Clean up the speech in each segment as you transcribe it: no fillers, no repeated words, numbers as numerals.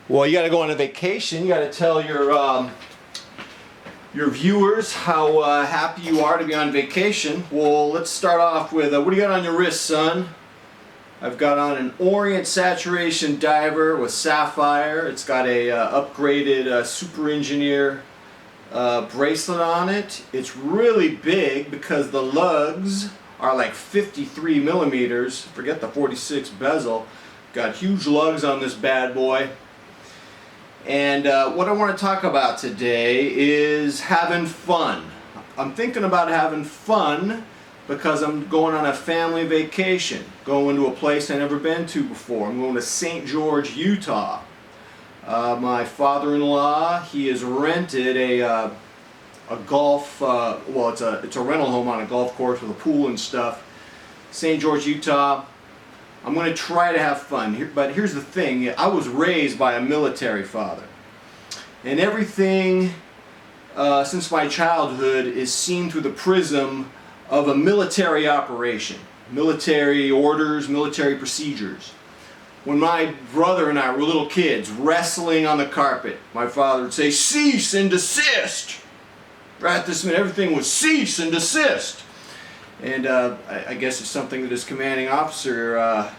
Well, you got to go on a vacation. You got to tell your viewers how happy you are to be on vacation. Well, let's start off with what do you got on your wrist, son? I've got on an Orient Saturation Diver with sapphire. It's got a upgraded Super Engineer bracelet on it. It's really big because the lugs are like 53 millimeters. Forget the 46 bezel. Got huge lugs on this bad boy. And what I want to talk about today is having fun. I'm thinking about having fun because I'm going on a family vacation, going to a place I've never been to before. I'm going to St. George, Utah. My father-in-law, he has rented a golf, well, it's a rental home on a golf course with a pool and stuff. St. George, Utah. I'm going to try to have fun, but here's the thing. I was raised by a military father, and everything since my childhood is seen through the prism of a military operation, military orders, military procedures. When my brother and I were little kids wrestling on the carpet, my father would say, "Cease and desist." Right this minute, everything was cease and desist. And I guess it's something that his commanding officer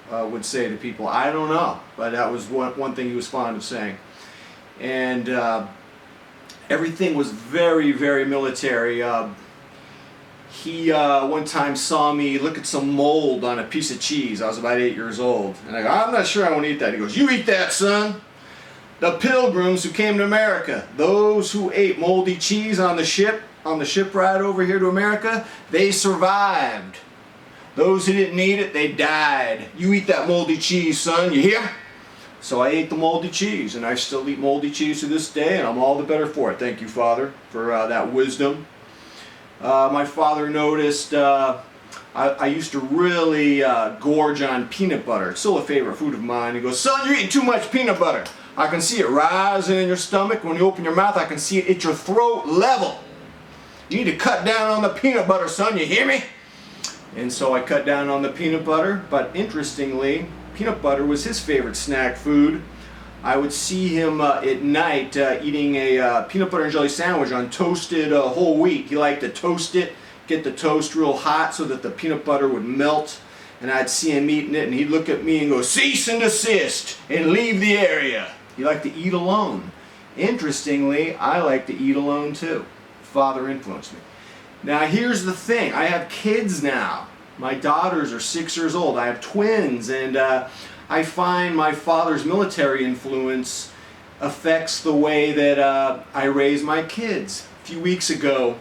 would say to people. I don't know, but that was one thing he was fond of saying. And everything was very, very military. He one time saw me look at some mold on a piece of cheese. I was about 8 years old. And I go, "I'm not sure I want to eat that." He goes, "You eat that, son. The pilgrims who came to America, those who ate moldy cheese on the ship ride over here to America, they survived. Those who didn't eat it, they died. You eat that moldy cheese, son, you hear?" So I ate the moldy cheese, and I still eat moldy cheese to this day, and I'm all the better for it. Thank you, Father, for that wisdom. My father noticed I used to really gorge on peanut butter. It's still a favorite food of mine. He goes, "Son, you're eating too much peanut butter. I can see it rising in your stomach. When you open your mouth, I can see it at your throat level. You need to cut down on the peanut butter, son, you hear me?" And so I cut down on the peanut butter, but interestingly, peanut butter was his favorite snack food. I would see him at night eating a peanut butter and jelly sandwich on toasted whole wheat. He liked to toast it, get the toast real hot so that the peanut butter would melt, and I'd see him eating it, and he'd look at me and go, "Cease and desist, and leave the area." He liked to eat alone. Interestingly, I like to eat alone too. Father influenced me. Now here's the thing, I have kids now. My daughters are 6 years old. I have twins, and I find my father's military influence affects the way that I raise my kids. A few weeks ago,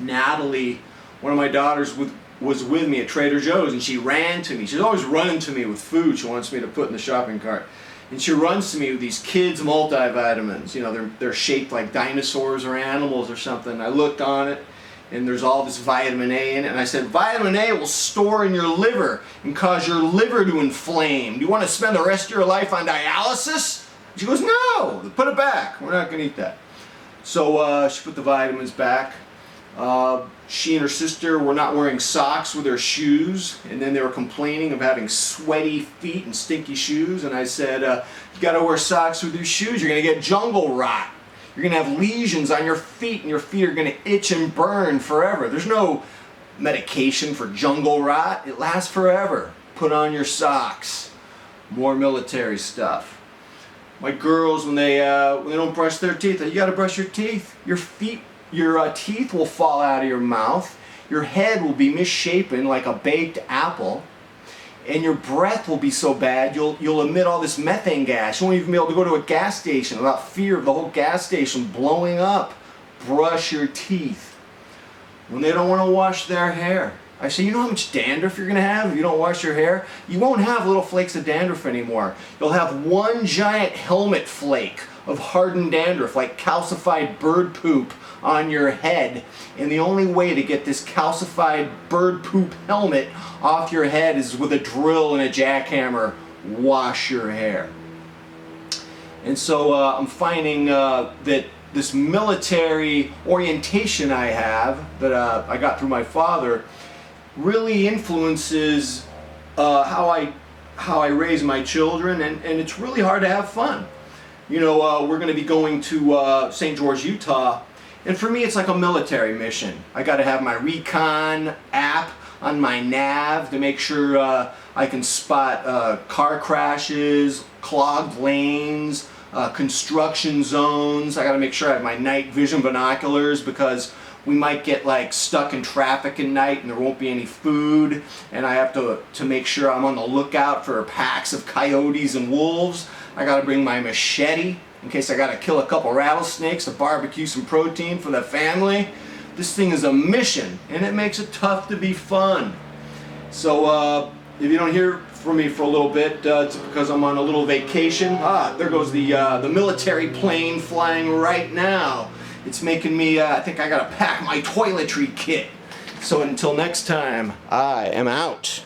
Natalie, one of my daughters, was with me at Trader Joe's, and she ran to me. She's always running to me with food she wants me to put in the shopping cart. And she runs to me with these kids multivitamins. You know, they're shaped like dinosaurs or animals or something. I looked on it, and there's all this vitamin A in it. And I said, "Vitamin A will store in your liver and cause your liver to inflame. Do you want to spend the rest of your life on dialysis?" She goes, "No, put it back. We're not going to eat that." So she put the vitamins back. She and her sister were not wearing socks with their shoes, and then they were complaining of having sweaty feet and stinky shoes. And I said, "You got to wear socks with your shoes. You're going to get jungle rot. You're going to have lesions on your feet, and your feet are going to itch and burn forever. There's no medication for jungle rot. It lasts forever. Put on your socks." More military stuff. My girls, when they don't brush their teeth, you got to brush your teeth. Your teeth will fall out of your mouth. Your head will be misshapen like a baked apple. And your breath will be so bad, you'll emit all this methane gas. You won't even be able to go to a gas station without fear of the whole gas station blowing up. Brush your teeth. When they don't want to wash their hair, I say, "You know how much dandruff you're going to have if you don't wash your hair? You won't have little flakes of dandruff anymore. You'll have one giant helmet flake of hardened dandruff, like calcified bird poop on your head. And the only way to get this calcified bird poop helmet off your head is with a drill and a jackhammer. Wash your hair." And so I'm finding that this military orientation I have, that I got through my father, really influences how how I raise my children, and it's really hard to have fun. You know, we're going to be going to St. George, Utah, and for me it's like a military mission. I got to have my Recon app on my nav to make sure I can spot car crashes, clogged lanes, construction zones. I got to make sure I have my night vision binoculars because we might get like stuck in traffic at night and there won't be any food, and I have to make sure I'm on the lookout for packs of coyotes and wolves. I got to bring my machete in case I got to kill a couple rattlesnakes to barbecue some protein for the family. This thing is a mission, and it makes it tough to be fun. So if you don't hear from me for a little bit, it's because I'm on a little vacation. There goes the military plane flying right now. It's making me, I think I gotta pack my toiletry kit. So until next time, I am out.